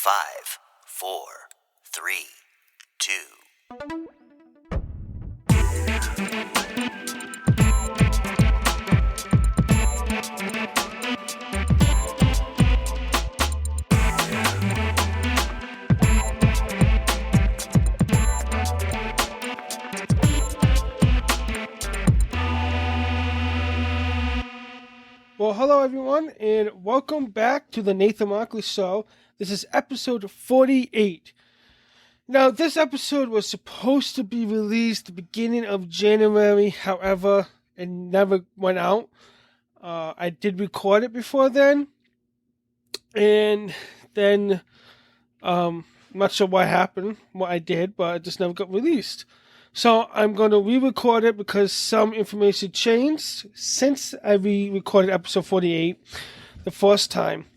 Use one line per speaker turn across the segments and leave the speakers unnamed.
5, 4, 3, 2.
Well, hello everyone, and welcome back to the Nathan Markley Show. This is episode 48. Now, this episode was supposed to be released the beginning of January, however, it never went out. I did record it before then, and then, I'm not sure what happened, what I did, but it just never got released. So I'm going to re-record it because some information changed since I re-recorded episode 48 the first time.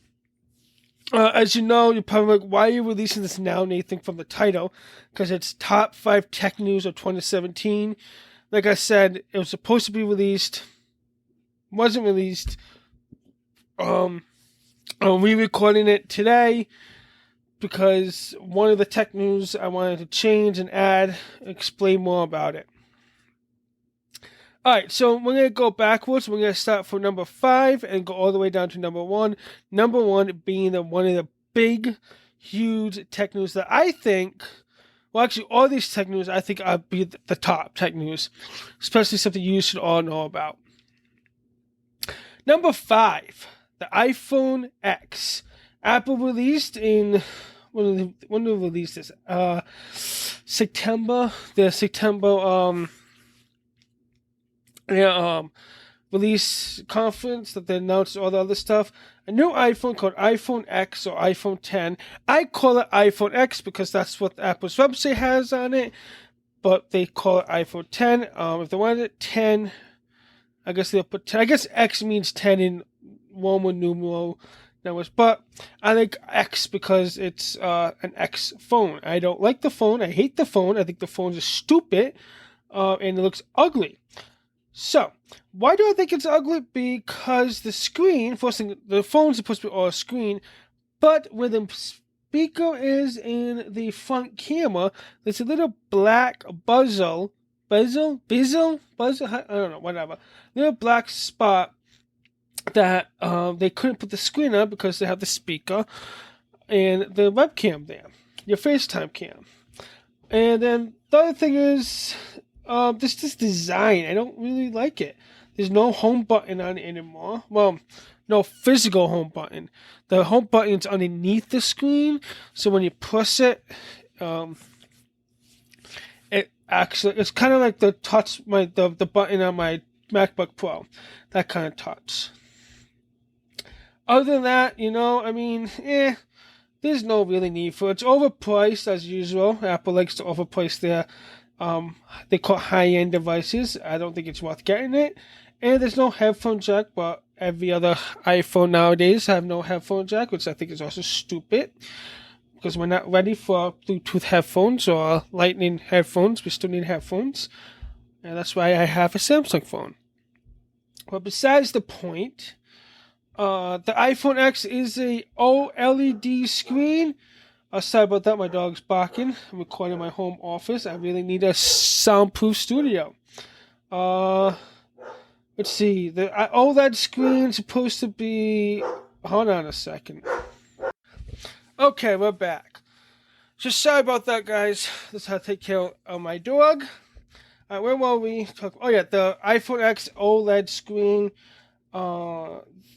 As you know, you're probably like, why are you releasing this now, Nathan, from the title? Because it's Top 5 Tech News of 2017. Like I said, it was supposed to be released. Wasn't released. I'm re-recording it today because one of the tech news I wanted to change and add, explain more about it. Alright, so we're going to go backwards. We're going to start from number 5 and go all the way down to number 1. Number 1 being one of the big, huge tech news that I think, well, actually, all these tech news I think are be the top tech news, especially something you should all know about. Number 5, the iPhone X. Apple released in, when did they release this? September. The September release conference that they announced all the other stuff. A new iPhone called iPhone X or iPhone 10. I call it iPhone X because that's what Apple's website has on it, but they call it iPhone 10. If they wanted it 10, I guess they'll put 10. I guess X means 10 in Roman numeral numbers, but I like X because it's an X phone. I don't like the phone. I hate the phone. I think the phone is stupid and it looks ugly. So, why do I think it's ugly? Because the screen, first thing, the phone's supposed to be all screen, but where the speaker is in the front camera, there's a little black bezel, I don't know, whatever, little black spot that they couldn't put the screen on because they have the speaker and the webcam there, your FaceTime cam. And then the other thing is, this design, I don't really like it. There's no home button on it anymore. Well, no physical home button. The home button's underneath the screen, so when you press it, it's kind of like the touch, the button on my MacBook Pro. That kind of touch. Other than that, there's no really need for it. It's overpriced as usual. Apple likes to overprice their they call high-end devices. I don't think it's worth getting it. And there's no headphone jack, but every other iPhone nowadays have no headphone jack, which I think is also stupid. Because we're not ready for Bluetooth headphones or Lightning headphones. We still need headphones. And that's why I have a Samsung phone. But besides the point, the iPhone X is a OLED screen. Sorry about that, my dog's barking. I'm recording in my home office. I really need a soundproof studio. Let's see. The OLED screen is supposed to be... Hold on a second. Okay, we're back. So sorry about that, guys. This is how to take care of my dog. Where were we? The iPhone X OLED screen.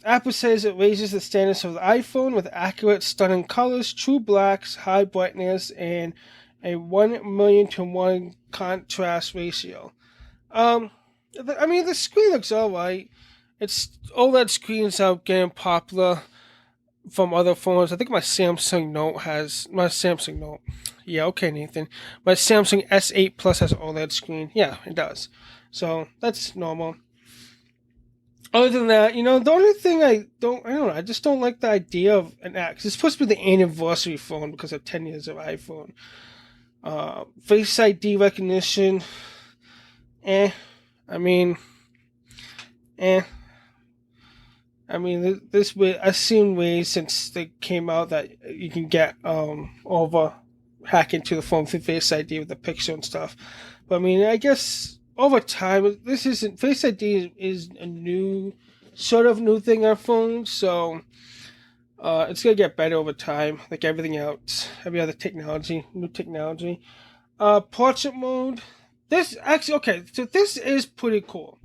Apple says it raises the standards of the iPhone with accurate, stunning colors, true blacks, high brightness, and a 1,000,000:1 contrast ratio. The screen looks alright. It's OLED screens are getting popular from other phones. I think my Samsung Note. Yeah, okay, Nathan. My Samsung S8 Plus has an OLED screen. Yeah, it does. So that's normal. Other than that, the only thing I just don't like the idea of an X. It's supposed to be the anniversary phone because of 10 years of iPhone. Face ID recognition, I I mean, this way I've seen ways since they came out that you can get over hack into the phone through Face ID with the picture and stuff. But I mean, I guess over time, this isn't Face ID is a new sort of new thing on phones, so it's gonna get better over time, like everything else, every other technology, new technology. Portrait mode. This actually okay. So this is pretty cool.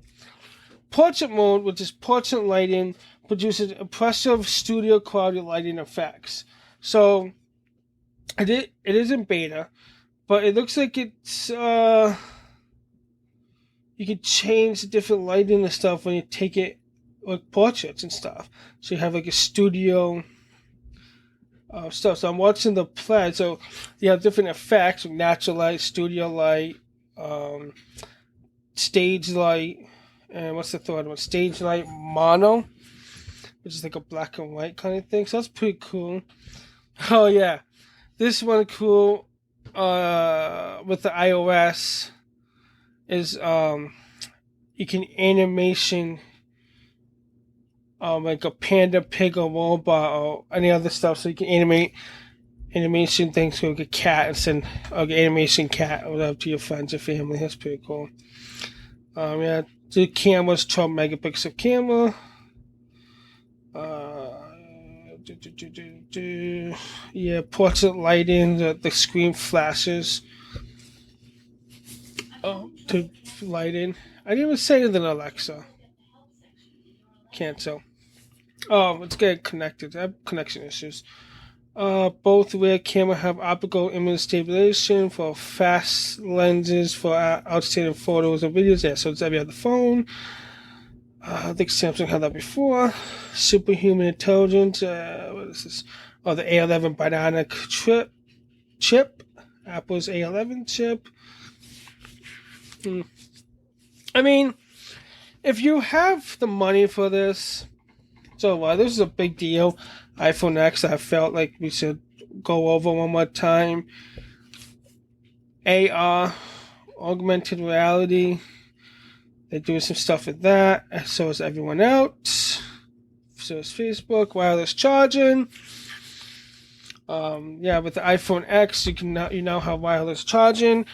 Portrait mode, which is portrait lighting, produces impressive studio quality lighting effects. So it is in beta, but it looks like it's you can change the different lighting and stuff when you take it like portraits and stuff. So you have like a studio stuff. So I'm watching the play. So you have different effects, like natural light, studio light, stage light, and what's the third one? Stage light mono, which is like a black and white kind of thing. So that's pretty cool. Oh yeah, this one cool with the iOS is you can animation like a panda, pig, or robot, or any other stuff. So you can animation things like a cat and send animation cat or whatever to your friends or family. That's pretty cool. Yeah, the camera's 12 megapixel camera. Yeah, portrait lighting. The screen flashes. To lighting. I didn't even say anything, Alexa. Cancel. Oh, it's getting connected. I have connection issues. Both rear camera have optical image stabilization for fast lenses for outstanding photos and videos. Yeah, so it's every other phone. I think Samsung had that before. Superhuman intelligence. What is this? Oh, the A11 Bionic chip. Apple's A11 chip. I mean, if you have the money for this, so this is a big deal. iPhone X, I felt like we should go over one more time. AR, augmented reality. They're doing some stuff with that. So is everyone else. So is Facebook. Wireless charging. Yeah, with the iPhone X, you now have wireless charging.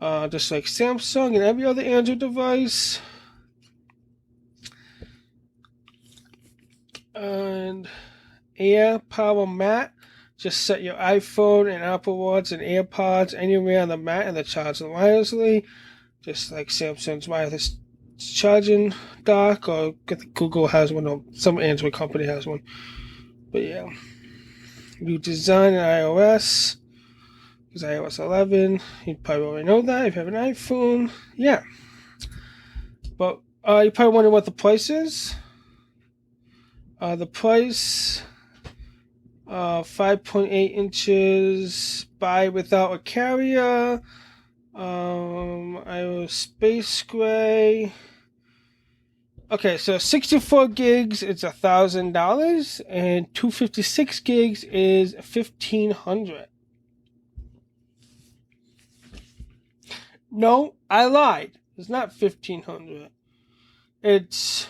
Just like Samsung and every other Android device. And Air Power Mat. Just set your iPhone and Apple Watch and AirPods anywhere on the mat and they charge them wirelessly. Just like Samsung's wireless charging dock, or Google has one, or some Android company has one. But yeah. New design in iOS. Because iOS 11. You probably already know that if you have an iPhone. Yeah. But you probably wonder what the price is. The price, 5.8 inches by without a carrier. iOS Space Gray. Okay, so 64 gigs is $1,000, and 256 gigs is $1,500. No, I lied. It's not $1,500. It's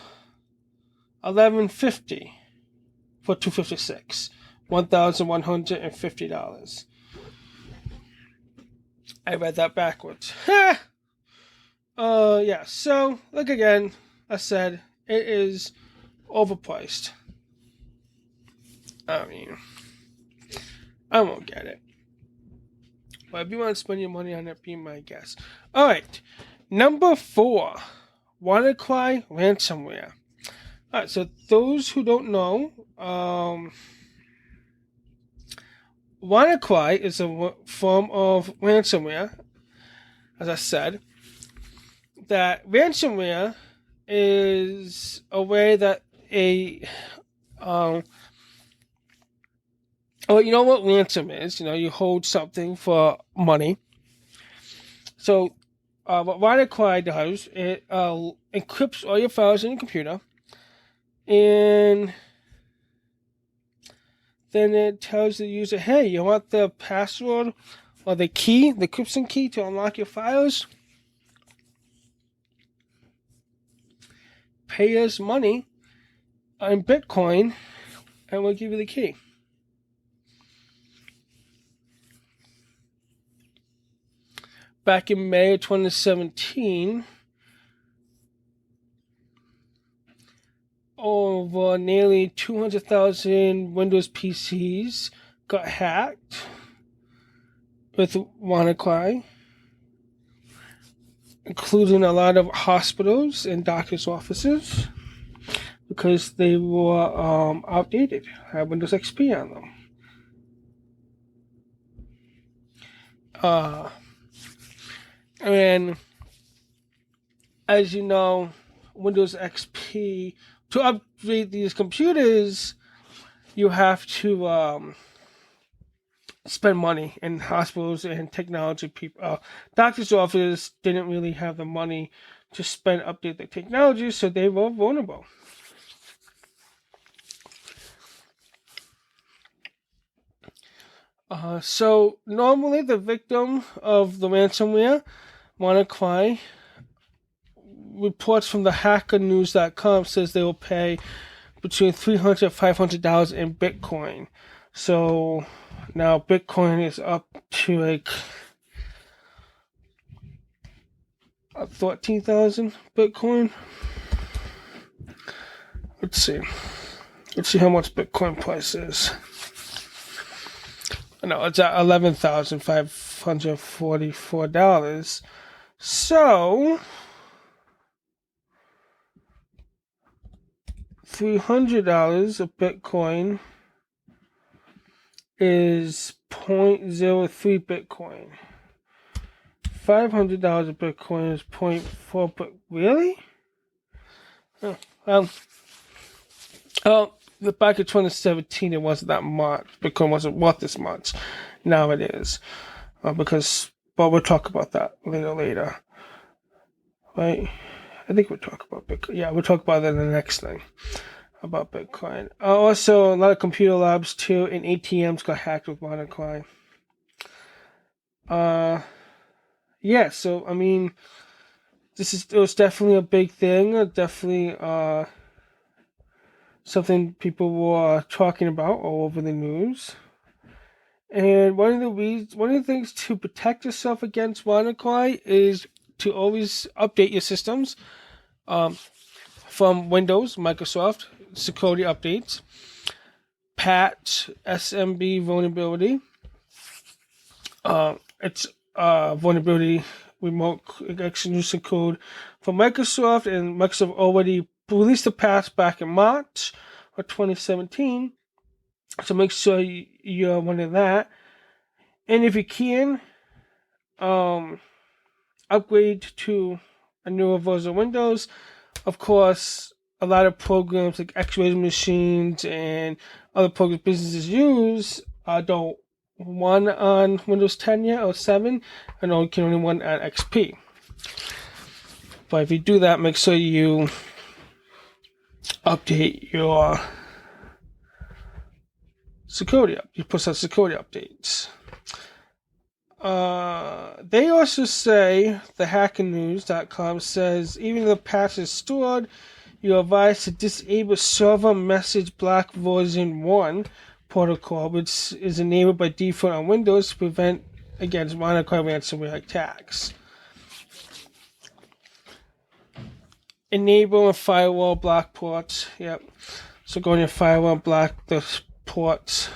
$1,150 for 256. $1,150. I read that backwards. Yeah. So look again. I said it is overpriced. I mean, I won't get it. But if you want to spend your money on it, be my guest. All right. Number 4, WannaCry ransomware. All right, so those who don't know, WannaCry is a form of ransomware, as I said. That ransomware is a way that you know what ransom is? You hold something for money. So, what WannaCry does, it encrypts all your files in your computer. And then it tells the user, hey, you want the password or the key, the encryption key to unlock your files? Pay us money. in Bitcoin, and we'll give you the key. Back in May of 2017, over nearly 200,000 Windows PCs got hacked with WannaCry, including a lot of hospitals and doctors' offices, because they were outdated, had Windows XP on them. And as you know, Windows XP, to upgrade these computers, you have to spend money, and hospitals and technology people, doctors' offices didn't really have the money to spend update the technology, so they were vulnerable. So normally the victim of the ransomware, WannaCry, reports from the hackernews.com says they will pay between $300 and $500 in Bitcoin. So now Bitcoin is up to like 13,000 Bitcoin. Let's see how much Bitcoin price is. No, it's at $11,544. So $300 of Bitcoin is 0.03 Bitcoin. $500 of Bitcoin is 0.4. But really? Back in 2017, it wasn't that much. Bitcoin wasn't worth this much. Now it is, but we'll talk about that later. Right? I think we'll talk about Bitcoin. Yeah, we'll talk about that in the next thing about Bitcoin. Also, a lot of computer labs too, and ATMs got hacked with WannaCry. Yeah. So I mean, it was definitely a big thing. Definitely something people were talking about all over the news. And one of the things to protect yourself against WannaCry is to always update your systems from Windows, Microsoft, security updates, patch SMB vulnerability. It's vulnerability remote execution code for Microsoft, and Microsoft already released the patch back in March of 2017. So make sure you're one of that. And if you can, upgrade to a newer version of Windows. Of course, a lot of programs like X-ray machines and other programs businesses use don't run on Windows 10 yet or 7, and you can only run on XP. But if you do that, make sure you update your security. You put some security updates. They also say, the hackernews.com says, even if the patch is stored, you're advised to disable server message block version 1 protocol, which is enabled by default on Windows to prevent against WannaCry ransomware attacks. Enable and firewall block ports. Yep. So go in your firewall and block the ports.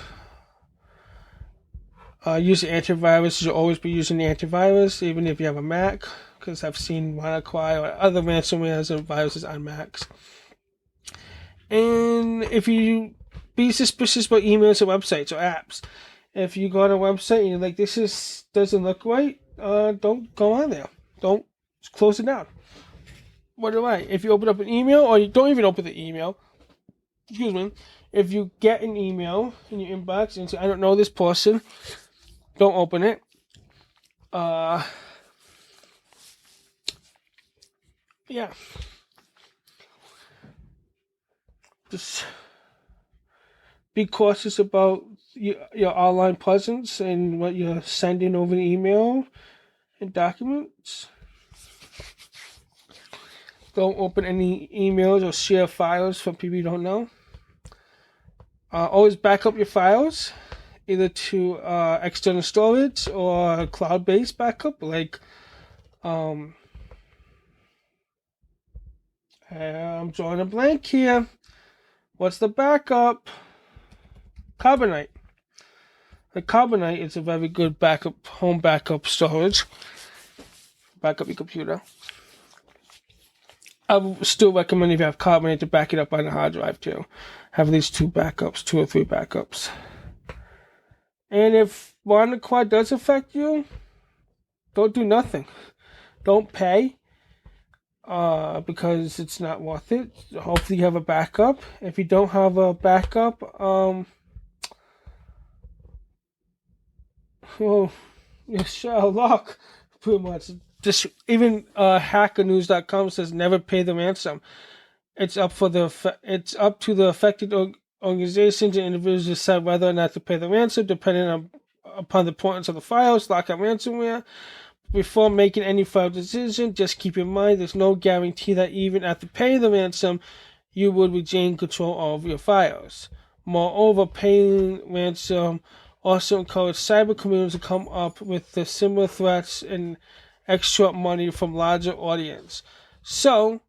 Use the antivirus. You'll always be using the antivirus, even if you have a Mac, because I've seen WannaCry or other ransomwares and viruses on Macs. And if you be suspicious about emails or websites or apps, if you go on a website and you're like, doesn't look right, don't go on there. Don't close it down. If you open up an email, or you don't even open the email, excuse me, if you get an email in your inbox and say, I don't know this person, don't open it. Yeah. Just be cautious about your online presence and what you're sending over the email and documents. Don't open any emails or share files from people you don't know. Always back up your files, either to external storage or cloud-based backup. Like, I'm drawing a blank here. What's the backup? Carbonite. The Carbonite is a very good home backup storage. Back up your computer. I would still recommend if you have Carbonite to back it up on a hard drive too. Have at least 2 or 3 backups. And if WannaCry does affect you, don't do nothing. Don't pay. Because it's not worth it. Hopefully you have a backup. If you don't have a backup, well, you're Sherlock, pretty much. Even hackernews.com says never pay the ransom. It's up to the affected organizations and individuals to decide whether or not to pay the ransom, depending upon the importance of the files, like a ransomware. Before making any final decision, just keep in mind there's no guarantee that even after paying the ransom, you would regain control of your files. Moreover, paying ransom also encourages cyber criminals to come up with the similar threats and extra money from larger audience. So,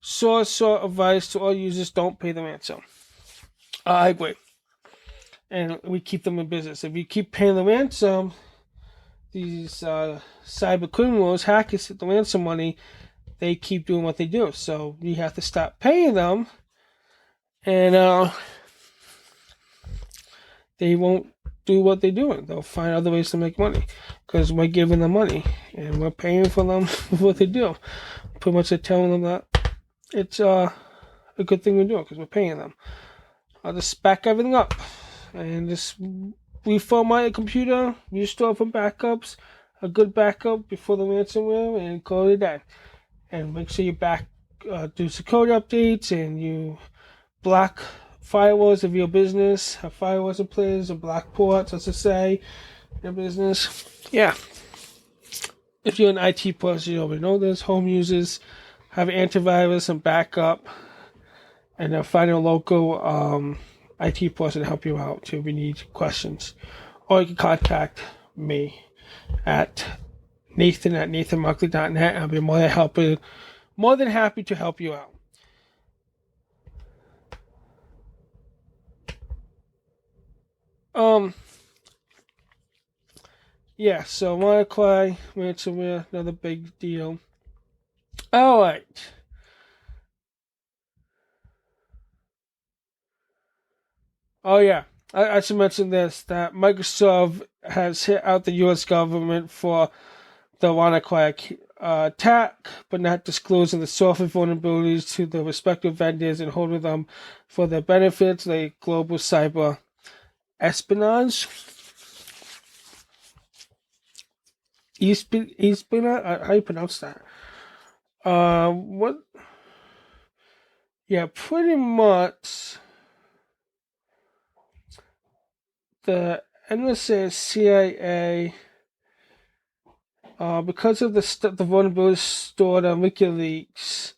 short advice to all users: don't pay the ransom. I agree. And we keep them in business. If you keep paying the ransom, these cyber criminals, hackers, the ransom money, they keep doing what they do. So you have to stop paying them, and they won't do what they're doing. They'll find other ways to make money because we're giving them money and we're paying for them for what they do. Pretty much they're telling them that it's a good thing we do because we're paying them. I'll just back everything up and just reformat your computer, restore from backups, a good backup before the ransomware, and call it a day. And make sure you do security updates and you block firewalls of your business, have firewalls in place, or block ports, as I say, in your business. Yeah. If you're an IT person, you already know this. Home users have antivirus and backup, and then find a local IT person to help you out if you need questions. Or you can contact me at Nathan@nathanmarkley.net. I'll be more than happy to help you out. Yeah, so WannaCry, ransomware, another big deal. Alright. Oh yeah, I should mention this, that Microsoft has hit out the U.S. government for the WannaCry attack, but not disclosing the software vulnerabilities to the respective vendors and holding them for their benefits, like global cyber espionage. Espionage? How do you pronounce that? What? Yeah, pretty much. The NSA and CIA, because of the vulnerabilities stored on WikiLeaks,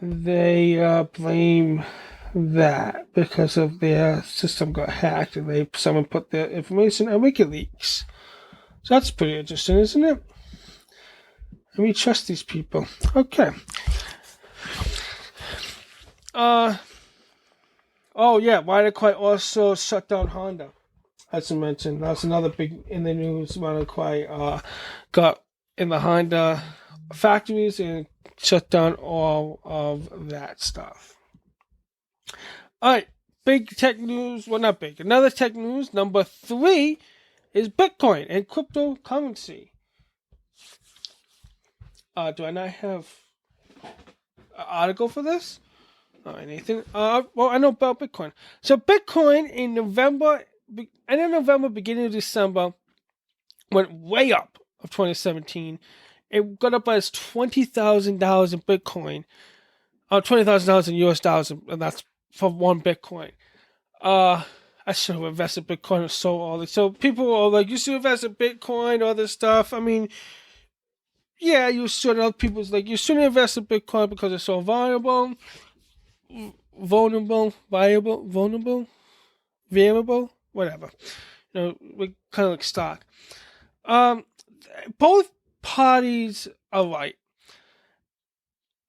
they blame that because of their system got hacked and someone put their information on WikiLeaks. So that's pretty interesting, isn't it? And we trust these people. Okay. Oh yeah, WannaCry also shut down Honda. As I mentioned, that's another big in the news. WannaCry got in the Honda factories and shut down all of that stuff. Alright, big tech news. Well, not big. Another tech news, number 3, is Bitcoin and cryptocurrency. Do I not have an article for this? All right, Nathan. Well, I know about Bitcoin. So Bitcoin in November, end of November, beginning of December, went way up of 2017. It got up as $20,000 in Bitcoin, $20,000 in US dollars, and that's for one Bitcoin. I should have invested in Bitcoin. It was so early. So people are like, you should invest in Bitcoin, all this stuff. I mean, yeah, you should. Other people's like, you shouldn't invest in Bitcoin because it's so valuable. variable, whatever. We're kind of like stock. Both parties are right.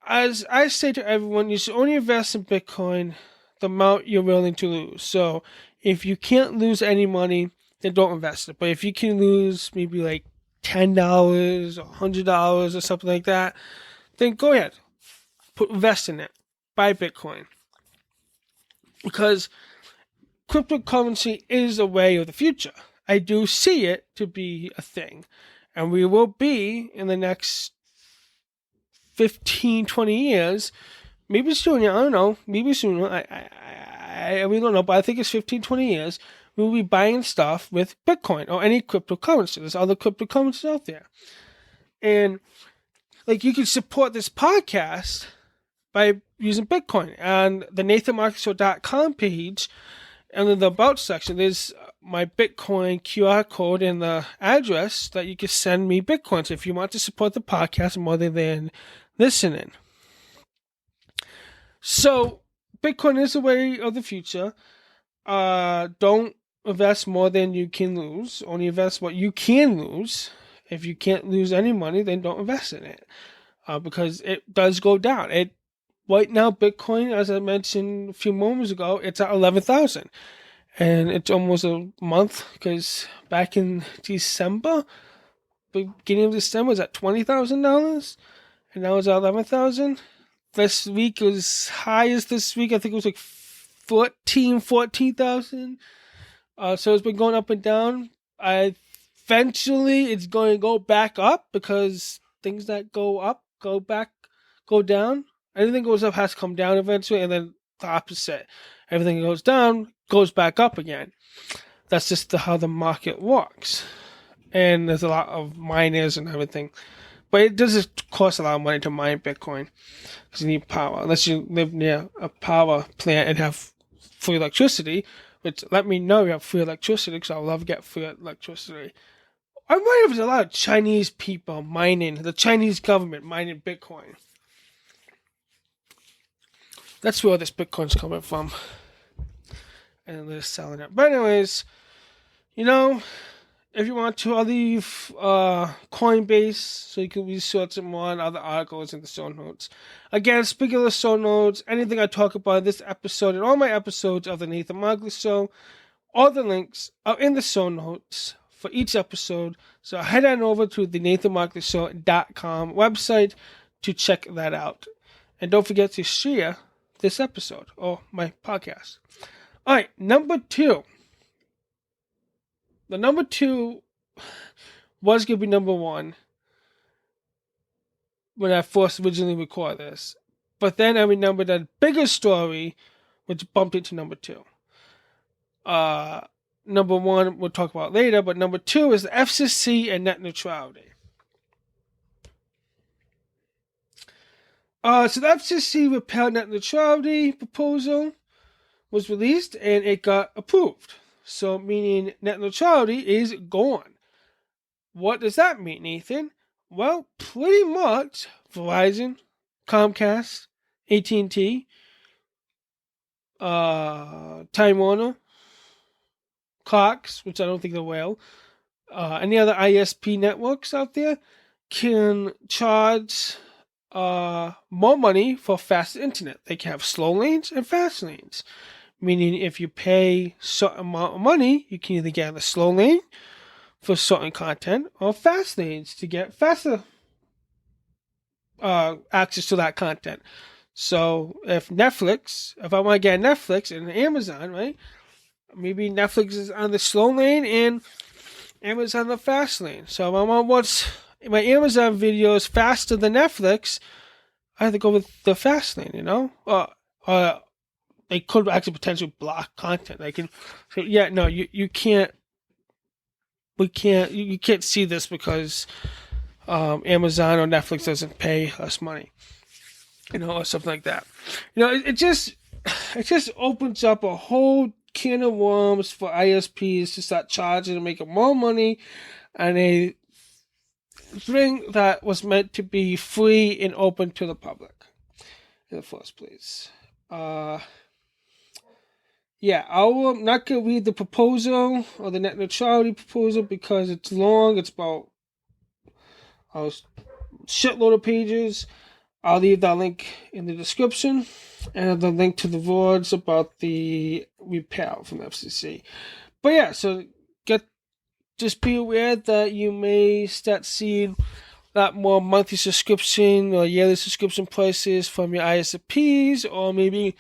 As I say to everyone, you should only invest in Bitcoin the amount you're willing to lose. So if you can't lose any money, then don't invest it. But if you can lose maybe like $10 or $100 or something like that, then go ahead, invest in it, buy Bitcoin, because cryptocurrency is a way of the future. I do see it to be a thing, and we will be in the next 15, 20 years, maybe sooner, I don't know, maybe sooner, I really don't know, but I think it's 15, 20 years, we will be buying stuff with Bitcoin or any cryptocurrency. There's other cryptocurrencies out there. And like, you can support this podcast by using Bitcoin. And the NathanMarkleyShow.com page, and in the About section, there's my Bitcoin QR code and the address that you can send me Bitcoins if you want to support the podcast more than listening. So, Bitcoin is the way of the future. Don't invest more than you can lose. Only invest what you can lose. If you can't lose any money, then don't invest in it. Because it does go down. Right now, Bitcoin, as I mentioned a few moments ago, it's at 11,000. And it's almost a month, because back in December, beginning of December, was at $20,000. And now it's at 11,000. This week was highest this week. I think it was like 14,000. So it's been going up and down. Eventually, it's going to go back up, because things that go up, go down. Anything goes up has to come down eventually, and then the opposite. Everything goes down, goes back up again. That's just how the market works. And there's a lot of miners and everything. But it does cost a lot of money to mine Bitcoin, because you need power. Unless you live near a power plant and have free electricity, which let me know you have free electricity, because I love to get free electricity. I wonder if there's a lot of Chinese people mining, the Chinese government mining Bitcoin. That's where this Bitcoin's coming from. And they're selling it. But anyways, if you want to, I'll leave Coinbase so you can research some more on other articles in the show notes. Again, speaking of the show notes, anything I talk about in this episode and all my episodes of the Nathan Markley Show, all the links are in the show notes for each episode. So head on over to the NathanMarkleyShow.com website to check that out. And don't forget to share this episode or my podcast. All right, number 2. The number 2 was going to be number 1 when I first originally recorded this. But then I remembered that bigger story, which bumped it to number 2. Number 1 we'll talk about later, but number 2 is the FCC and net neutrality. So the FCC repeal net neutrality proposal was released, and it got approved. So meaning net neutrality is gone. What does that mean, Nathan? Well, pretty much Verizon, Comcast, AT&T, Time Warner, Cox, which I don't think they will, any other ISP networks out there can charge more money for fast internet. They can have slow lanes and fast lanes. Meaning if you pay a certain amount of money, you can either get on the slow lane for certain content or fast lanes to get faster access to that content. So if I want to get Netflix and Amazon, right? Maybe Netflix is on the slow lane and Amazon the fast lane. So if I want to watch my Amazon videos faster than Netflix, I have to go with the fast lane, they could actually potentially block content. You can't. You can't see this because Amazon or Netflix doesn't pay us money, or something like that. It just opens up a whole can of worms for ISPs to start charging and making more money, and a thing that was meant to be free and open to the public in the first place. Uh, yeah, I'm not gonna read the proposal or the net neutrality proposal because it's long. It's about a shitload of pages. I'll leave that link in the description and the link to the words about the repeal from the FCC. But yeah, so just be aware that you may start seeing a lot more monthly subscription or yearly subscription prices from your ISPs, or maybe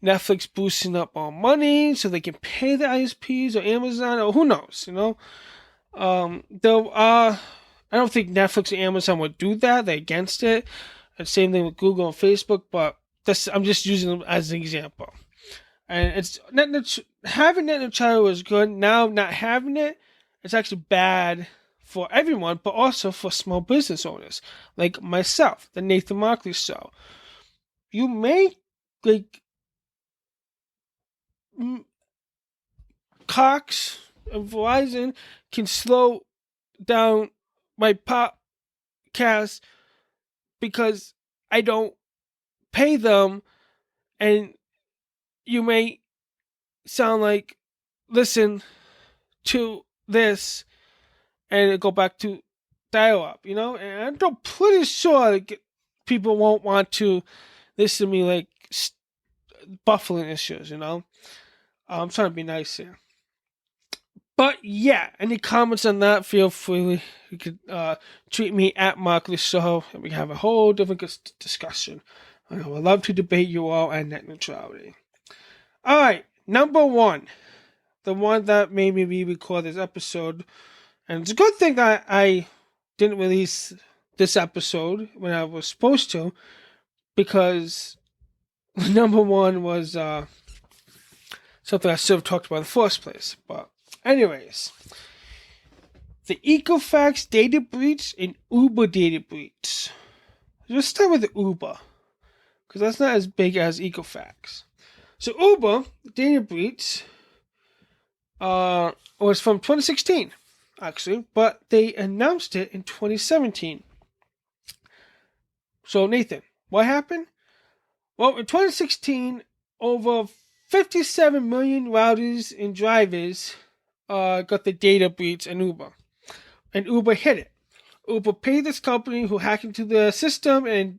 Netflix boosting up more money so they can pay the ISPs or Amazon, or who knows, I don't think Netflix and Amazon would do that. They're against it. And same thing with Google and Facebook, but I'm just using them as an example. And having net neutrality was good. Now not having it, it's actually bad for everyone, but also for small business owners like myself, the Nathan Markley Show. You may like Cox and Verizon can slow down my podcast because I don't pay them, and you may sound like listen to this and go back to dial up, and I'm pretty sure people won't want to listen to me like buffering issues, I'm trying to be nice here. But yeah, any comments on that, feel free. You could tweet me at Markley Show, and we can have a whole different discussion. I would love to debate you all on net neutrality. All right, number one, the one that made me re-record this episode, and it's a good thing that I didn't release this episode when I was supposed to, because number one was something I should have talked about in the first place. But anyways, the Equifax data breach and Uber data breach. Let's start with the Uber, because that's not as big as Equifax. So Uber data breach was from 2016, actually, but they announced it in 2017. So Nathan, what happened? Well, in 2016, over 57 million routers and drivers got the data breach in Uber. And Uber hit it. Uber paid this company who hacked into the system and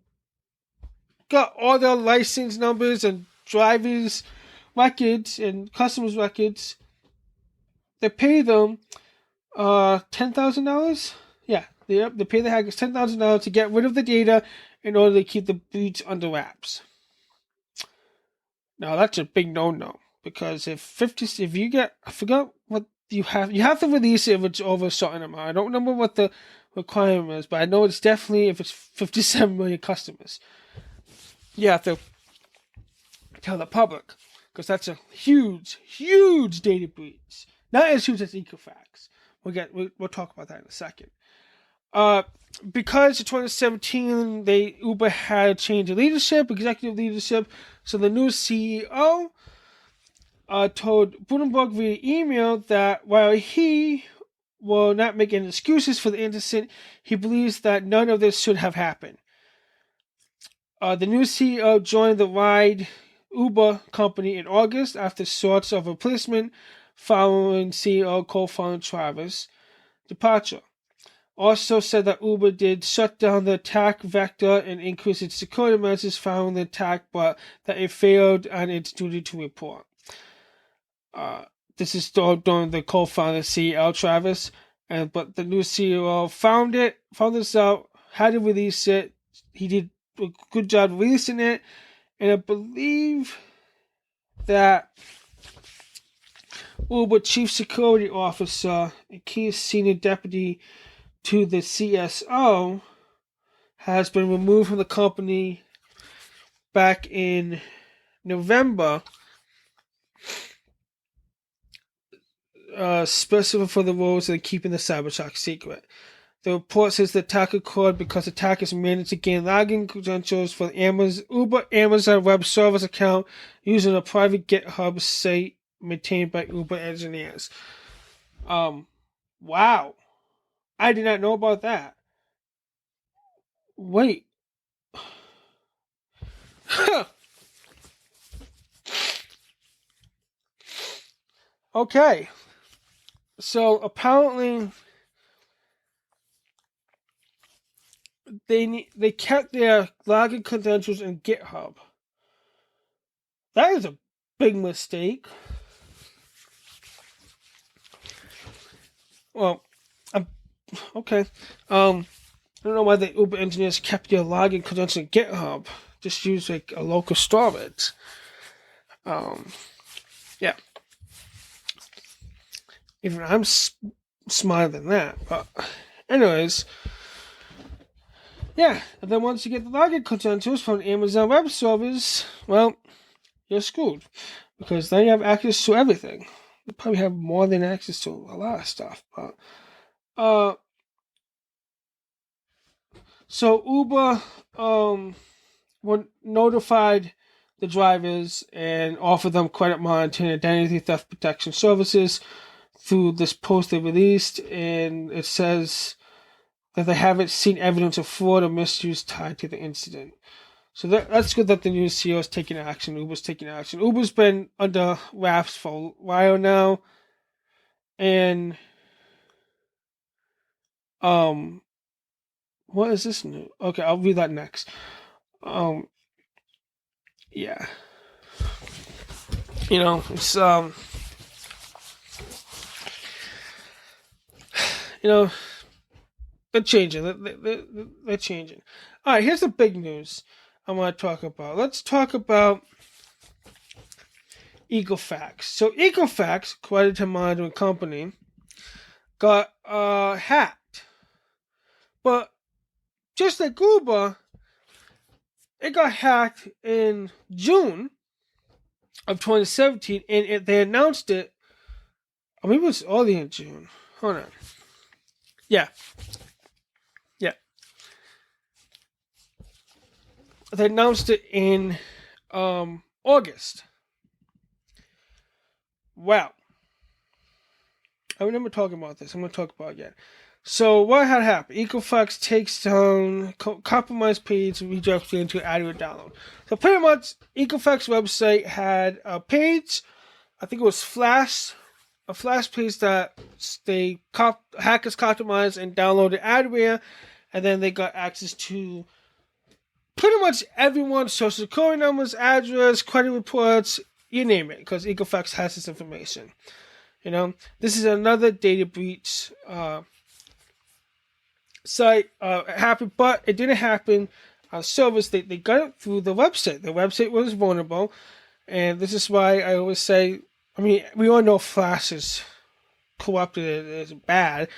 got all their license numbers and drivers' records and customers' records. They paid them $10,000. Yeah, they pay the hackers $10,000 to get rid of the data in order to keep the breach under wraps. Now that's a big no-no, because if you get, I forgot what you have to release it if it's over a certain amount. I don't remember what the requirement is, but I know it's definitely if it's 57 million customers. You have to tell the public, because that's a huge, huge data breach. Not as huge as Equifax. We'll talk about that in a second. Because in 2017 Uber had changed the leadership, executive leadership, so the new CEO told Bloomberg via email that while he will not make any excuses for the incident, he believes that none of this should have happened. The new CEO joined the ride Uber company in August after sorts of replacement following CEO co-founder Travis' departure. Also said that Uber did shut down the attack vector and increase its security measures following the attack, but that it failed on its duty to report. This is still during the co-founder CEO Travis, but the new CEO found this out, had to release it. He did a good job releasing it, and I believe that Uber Chief Security Officer and key senior deputy to the CSO has been removed from the company back in November, specifically for the roles of keeping the Cybertruck secret. The report says the attack occurred because attackers managed to gain login credentials for the Uber Amazon Web Service account using a private GitHub site maintained by Uber engineers. Wow. I did not know about that. Wait. Okay. So apparently they kept their login credentials in GitHub. That is a big mistake. Well, okay. I don't know why the Uber engineers kept their login credentials in GitHub. Just use like a local storage. Yeah. Even I'm smarter than that. But anyways, yeah. And then once you get the login credentials from Amazon Web Service, well, you're screwed because then you have access to everything. You probably have more than access to a lot of stuff. But so Uber notified the drivers and offered them credit monitoring and identity theft protection services through this post they released, and it says that they haven't seen evidence of fraud or misuse tied to the incident. So that's good that the new CEO is taking action. Uber's taking action. Uber's been under wraps for a while now, and what is this new? Okay, I'll read that next. Yeah, it's they're changing. They're changing. All right, here's the big news I want to talk about. Let's talk about Equifax. So Equifax, credit monitoring company, got hacked. But just like Uber, it got hacked in June of 2017, and they announced it. I mean, it was early in June. Hold on. Yeah. They announced it in August. Wow. I remember talking about this. I'm going to talk about it again. So what had happened? Equifax takes down compromised page and redirects it into adware download. So pretty much, Equifax website had a page. I think it was a flash page that hackers compromised and downloaded adware, and then they got access to pretty much everyone's social security numbers, address, credit reports, you name it, because Equifax has this information. This is another data breach site. Happened, but it didn't happen on servers. They got it through the website. The website was vulnerable, and this is why I always say, I mean, we all know Flash is corrupted, it's bad,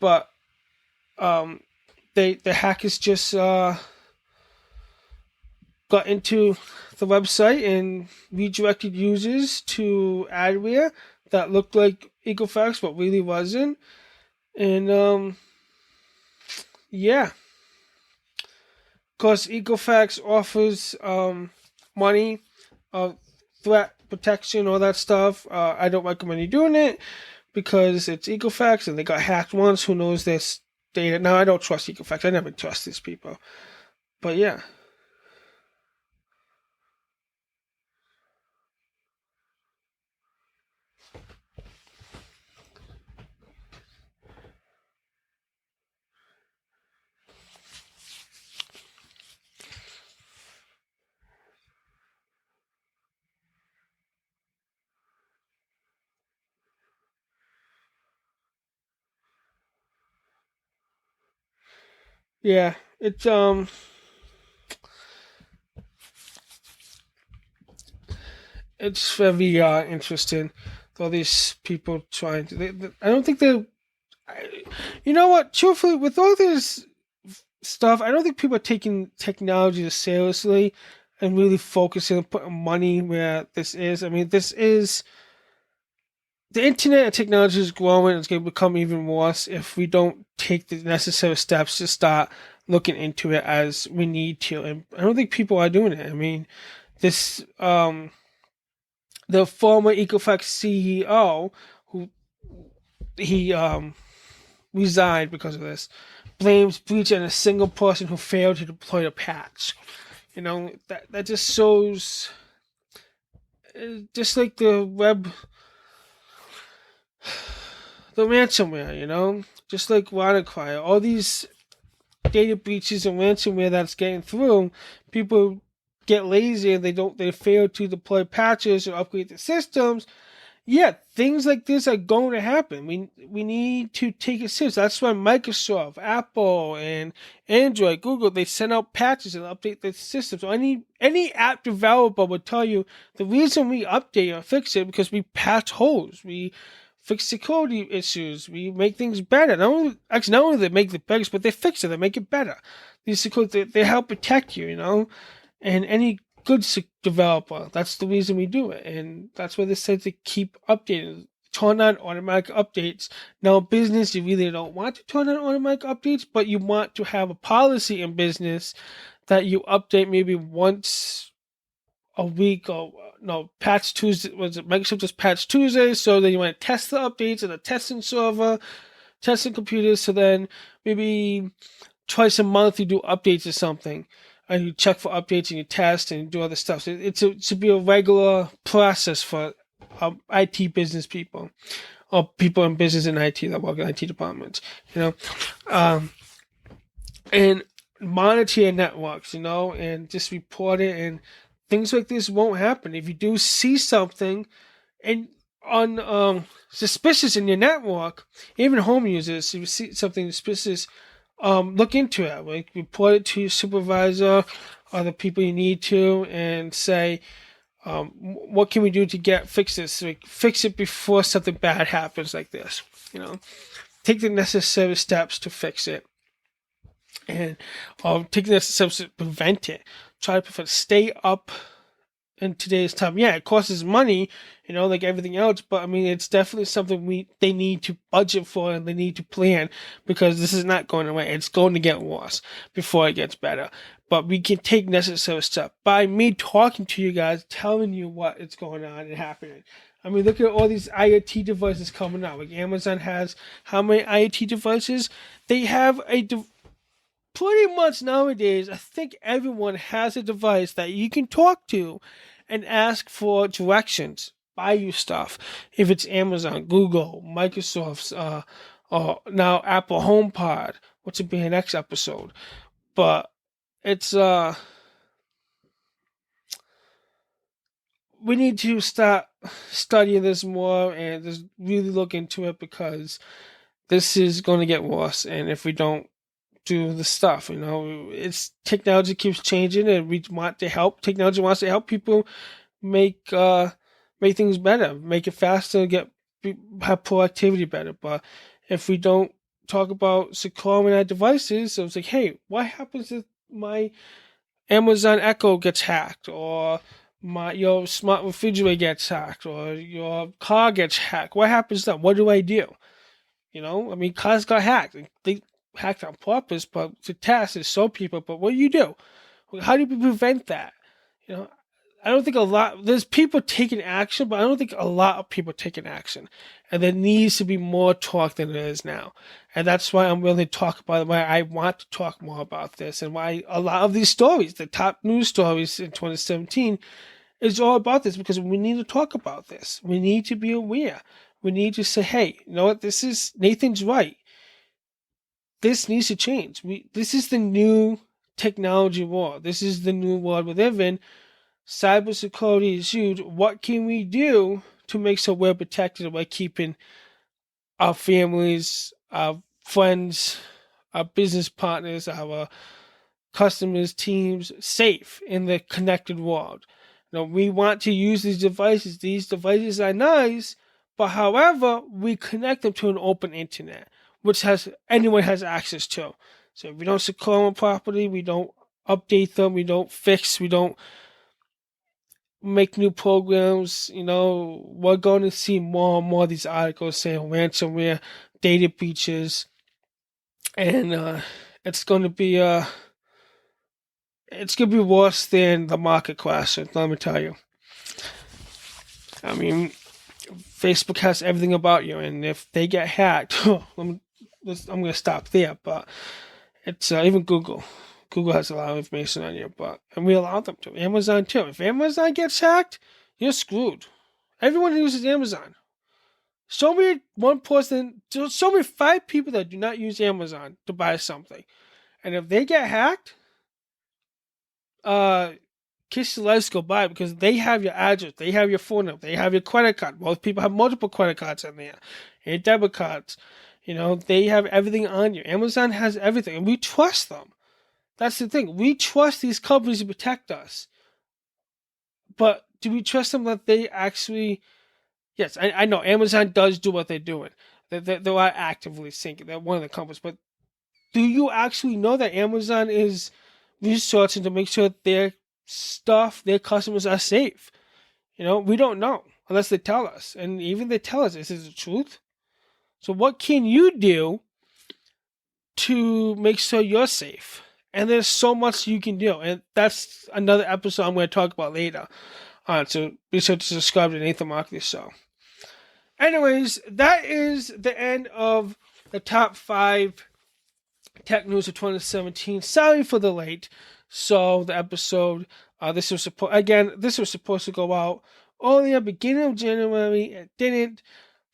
but the hackers just got into the website and redirected users to adware that looked like Equifax but really wasn't. And yeah, because Equifax offers money, threat protection, all that stuff. I don't recommend you doing it because it's Equifax and they got hacked once. Who knows this data? Now I don't trust Equifax. I never trust these people. But yeah. Yeah, it's very interesting. All these people trying to. I don't think they're. You know what? Truthfully, with all this stuff, I don't think people are taking technology seriously and really focusing on putting money where this is. I mean, this is the internet and technology is growing. It's going to become even worse if we don't take the necessary steps to start looking into it as we need to. And I don't think people are doing it. I mean, this the former Equifax CEO who he resigned because of this blames breach on a single person who failed to deploy a patch. That just shows just like the the ransomware, just like WannaCry, all these data breaches and ransomware that's getting through, people get lazy and they fail to deploy patches or upgrade the systems. Yeah, things like this are going to happen. We need to take it serious. That's why Microsoft, Apple, and Android, Google, they send out patches and update their systems. So any app developer would tell you the reason we update or fix it because we patch holes, we fix security issues, we make things better. Not only they make it better, but they fix it, they make it better. These security they help protect you, and any good developer. That's the reason we do it, and that's why they said to keep updating. Turn on automatic updates. Now, business, you really don't want to turn on automatic updates, but you want to have a policy in business that you update maybe once a week or no, patch Tuesday. Was it Microsoft just patch Tuesday? So then you want to test the updates in a testing server, testing computers. So then maybe twice a month you do updates or something, and you check for updates and you test and you do other stuff. So it should be a regular process for IT business people or people in business and IT that work in IT departments, and monitor your networks, and just report it. And things like this won't happen if you do see something and on suspicious in your network. Even home users, if you see something suspicious, look into it. Like, report it to your supervisor or the people you need to, and say, what can we do to fix this? Like, fix it before something bad happens like this. Take the necessary steps to fix it, and take the necessary steps to prevent it. Try to prevent. Stay up in today's time. Yeah, it costs money, like everything else, but I mean, it's definitely something they need to budget for and they need to plan, because this is not going away. It's going to get worse before it gets better. But we can take necessary steps by me talking to you guys, telling you what is going on and happening. I mean, look at all these IoT devices coming out. Like, Amazon has how many IoT devices? They have pretty much nowadays, I think everyone has a device that you can talk to and ask for directions, buy you stuff. If it's Amazon, Google, Microsoft's, or now Apple HomePod, which will be the next episode. But it's we need to start studying this more and just really look into it, because this is going to get worse. And if we don't do the stuff, it's technology keeps changing, and we want to help. Technology wants to help people make things better, make it faster, have productivity better. But if we don't talk about securing our devices, so it's like, hey, what happens if my Amazon Echo gets hacked, or your smart refrigerator gets hacked, or your car gets hacked? What happens then? What do I do? I mean, cars got hacked. They hacked on purpose, but to test and show people. But what do you do? How do you prevent that? I don't think there's people taking action, but I don't think a lot of people taking action. And there needs to be more talk than there is now. And that's why I'm willing to talk about it, why I want to talk more about this, and why a lot of these stories, the top news stories in 2017, is all about this, because we need to talk about this. We need to be aware. We need to say, hey, you know what? Nathan's right. This needs to change. This is the new technology world. This is the new world we live in. Cybersecurity is huge. What can we do to make sure we're protected by keeping our families, our friends, our business partners, our customers, teams safe in the connected world? We want to use these devices. These devices are nice, but however, we connect them to an open internet, which anyone has access to. So if we don't secure them properly, we don't update them, we don't fix, we don't make new programs, we're going to see more and more of these articles saying ransomware, data breaches, and it's going to be worse than the market crash. Let me tell you. I mean, Facebook has everything about you, and if they get hacked, I'm going to stop there. But it's even Google. Google has a lot of information on you, and we allow them to. Amazon too. If Amazon gets hacked, you're screwed. Everyone uses Amazon. Show me one person, show me 5 people that do not use Amazon to buy something. And if they get hacked, kiss your lives go by, because they have your address, they have your phone number, they have your credit card. Most people have multiple credit cards in there, and debit cards. They have everything on you. Amazon has everything, and we trust them. That's the thing. We trust these companies to protect us. But do we trust them that they actually... Yes, I know Amazon does do what they're doing. They are actively sinking. They're one of the companies. But do you actually know that Amazon is researching to make sure their stuff, their customers are safe? We don't know unless they tell us. And even they tell us, is this the truth? So what can you do to make sure you're safe? And there's so much you can do. And that's another episode I'm going to talk about later. So be sure to subscribe to Nathan Markley Show. Anyways, that is the end of the top 5 tech news of 2017. Sorry for the late. So the episode, this was supposed to go out earlier, beginning of January. It didn't.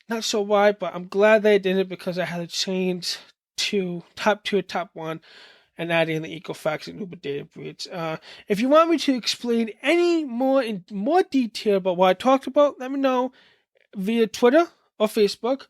Not sure why, but I'm glad that it didn't, because I had to change to top 2 or top 1 and add in the Equifax and Uber data breach. If you want me to explain any more in more detail about what I talked about, let me know via Twitter or Facebook.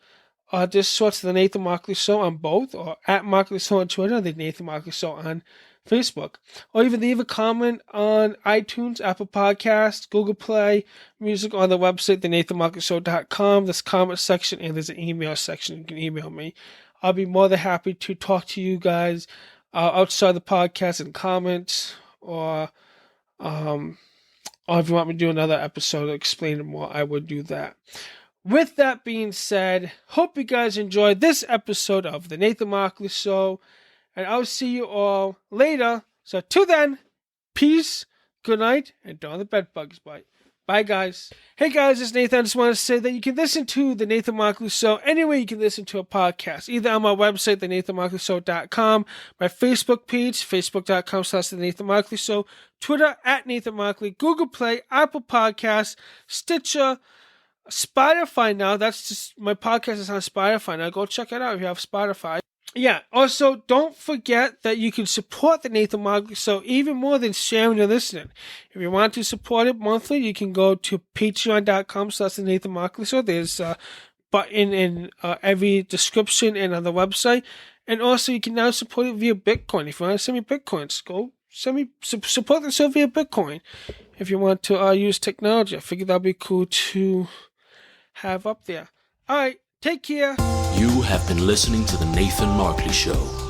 Just search The Nathan Markley Show on both, or at Markley Show on Twitter, The Nathan Markley Show on Facebook. Or even leave a comment on iTunes, Apple Podcasts, Google Play Music, on the website, thenathanmarkleyshow.com. There's a comment section and there's an email section. You can email me. I'll be more than happy to talk to you guys outside the podcast in comments, or if you want me to do another episode explaining more, I would do that. With that being said, hope you guys enjoyed this episode of The Nathan Markley Show, and I'll see you all later. So till then, peace, good night, and don't let the bed bugs bite. Bye, guys. Hey, guys, it's Nathan. I just want to say that you can listen to The Nathan Markley Show anywhere you can listen to a podcast, either on my website, thenathanmarkleyshow.com, my Facebook page, facebook.com/The Nathan Markley Show, Twitter, at Nathan Markley, Google Play, Apple Podcasts, Stitcher, Spotify now. That's just, my podcast is on Spotify now. Go check it out if you have Spotify. Yeah, also, don't forget that you can support The Nathan Markley Show even more than sharing or listening. If you want to support it monthly, you can go to patreon.com/The Nathan Markley Show. There's a button in every description and on the website. And also, you can now support it via Bitcoin. If you want to send me Bitcoins, go support the show via Bitcoin. If you want to use technology, I figured that'd be cool to have up there. All right, take care.
You have been listening to The Nathan Markley Show.